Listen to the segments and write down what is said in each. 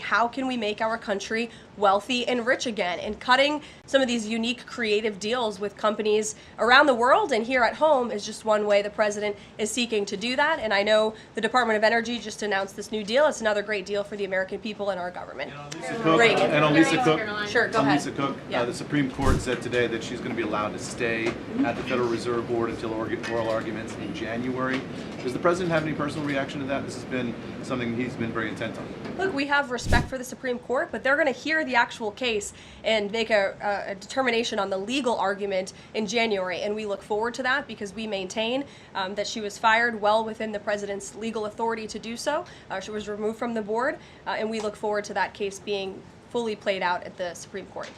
how can we make our country wealthy and rich again, and cutting some of these unique creative deals with companies around the world and here at home is just one way the president is seeking to do that. And I know the Department of Energy just announced this new deal. It's another great deal for the American people and our government. And Elisa Cook, sure, go ahead. Elisa Cook, Yeah. the Supreme Court said today that she's going to be allowed to stay at the Federal Reserve Board until oral arguments in January. Does the president have any personal reaction to that? This has been something he's been very intent on. Look, we have respect for the Supreme Court, but they're going to hear the actual case and make a determination on the legal argument in January. And we look forward to that because we maintain that she was fired well within the president's legal authority to do so. She was removed from the board, and we look forward to that case being fully played out at the Supreme Court.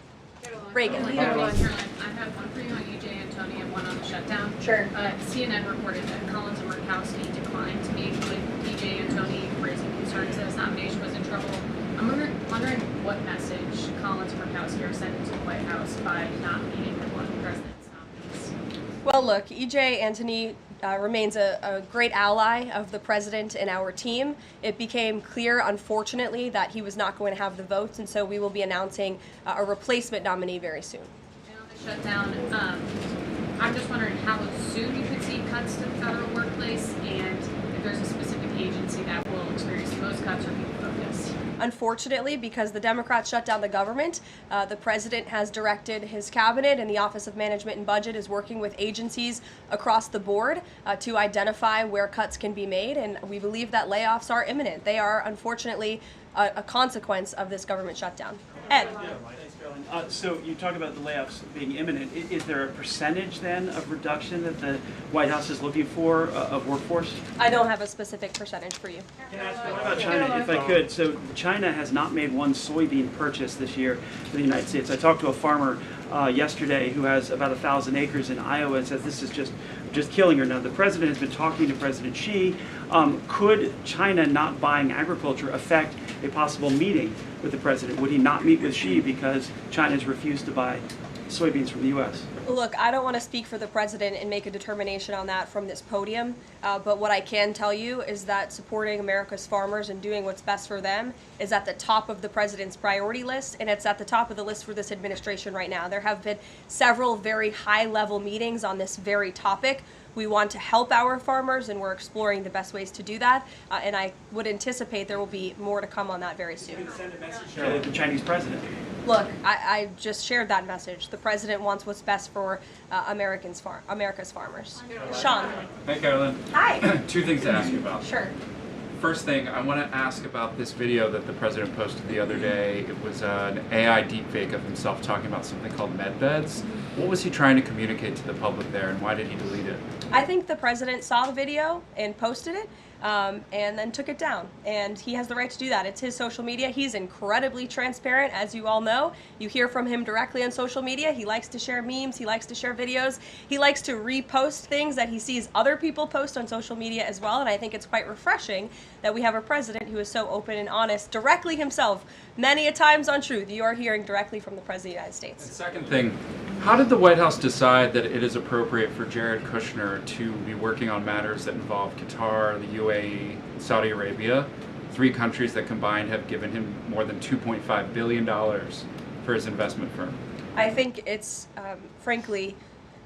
Reagan. I have one for you on E.J. and Tony and one on the shutdown. Sure. CNN reported that Collins and Murkowski declined to meet with E.J. and Tony, raising concerns that his nomination was in trouble. I'm wondering what message Collins and Murkowski are sending to the White House by not meeting with one of the president's nominees. Well, look, E.J. Antony remains a great ally of the president and our team. It became clear, unfortunately, that he was not going to have the votes, and so we will be announcing a replacement nominee very soon. And on the shutdown, I'm just wondering how soon you could see cuts to the federal workplace, and if there's a specific agency that will experience the most cuts or be focused. Unfortunately, because the Democrats shut down the government, the president has directed his cabinet, and the Office of Management and Budget is working with agencies across the board to identify where cuts can be made, and we believe that layoffs are imminent. They are, unfortunately, a consequence of this government shutdown. Ed. So you talk about the layoffs being imminent. Is there a percentage then of reduction that the White House is looking for of workforce? I don't have a specific percentage for you. Can I ask about China, if I could? So China has not made one soybean purchase this year in the United States. I talked to a farmer yesterday who has about 1,000 acres in Iowa and says this is just killing her. Now, the president has been talking to President Xi. Could China not buying agriculture affect a possible meeting with the president? Would he not meet with Xi because China has refused to buy soybeans from the U.S.? Look, I don't want to speak for the president and make a determination on that from this podium, but what I can tell you is that supporting America's farmers and doing what's best for them is at the top of the president's priority list, and it's at the top of the list for this administration right now. There have been several very high-level meetings on this very topic. We want to help our farmers, and we're exploring the best ways to do that, and I would anticipate there will be more to come on that very soon. Send a message to the Chinese president. Look, I just shared that message. The president wants what's best for America's farmers. Sean. Hey, Karoline. Hi. Two things to ask you about. Sure. First thing, I want to ask about this video that the president posted the other day. It was an AI deepfake of himself talking about something called med beds. What was he trying to communicate to the public there, and why did he delete it? I think the president saw the video and posted it, and then took it down. And he has the right to do that. It's his social media. He's incredibly transparent, as you all know. You hear from him directly on social media. He likes to share memes. He likes to share videos. He likes to repost things that he sees other people post on social media as well. And I think it's quite refreshing that we have a president who is so open and honest, directly himself, many a times on Truth. You are hearing directly from the President of the United States. And second thing, how did the White House decide that it is appropriate for Jared Kushner to be working on matters that involve Qatar, the UAE, and Saudi Arabia, three countries that combined have given him more than $2.5 billion for his investment firm? I think it's, frankly,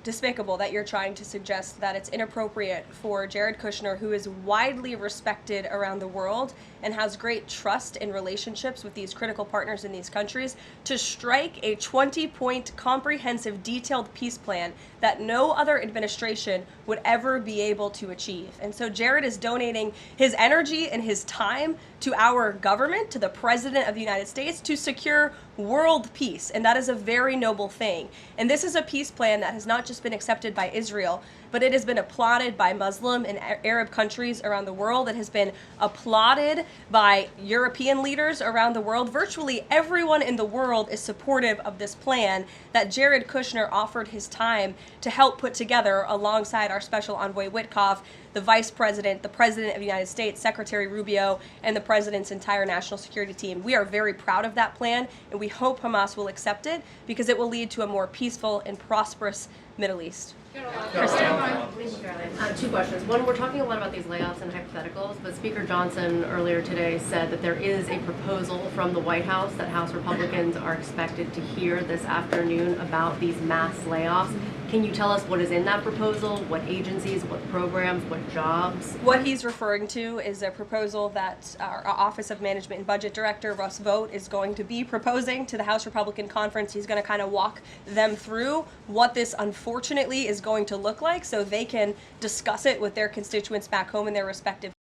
despicable that you're trying to suggest that it's inappropriate for Jared Kushner, who is widely respected around the world and has great trust in relationships with these critical partners in these countries, to strike a 20-point comprehensive detailed peace plan that no other administration would ever be able to achieve. And so Jared is donating his energy and his time to our government, to the President of the United States, to secure world peace. And that is a very noble thing. And this is a peace plan that has not just been accepted by Israel, but it has been applauded by Muslim and Arab countries around the world. It has been applauded by European leaders around the world. Virtually everyone in the world is supportive of this plan that Jared Kushner offered his time to help put together alongside our special envoy Witkoff, the Vice President, the President of the United States, Secretary Rubio, and the President's entire national security team. We are very proud of that plan, and we hope Hamas will accept it because it will lead to a more peaceful and prosperous Middle East. Two questions. One, we're talking a lot about these layoffs and hypotheticals, but Speaker Johnson earlier today said that there is a proposal from the White House that House Republicans are expected to hear this afternoon about these mass layoffs. Can you tell us what is in that proposal? What agencies, what programs, what jobs? What he's referring to is a proposal that our Office of Management and Budget Director, Russ Vought, is going to be proposing to the House Republican Conference. He's going to kind of walk them through what this unfortunately is going to look like so they can discuss it with their constituents back home in their respective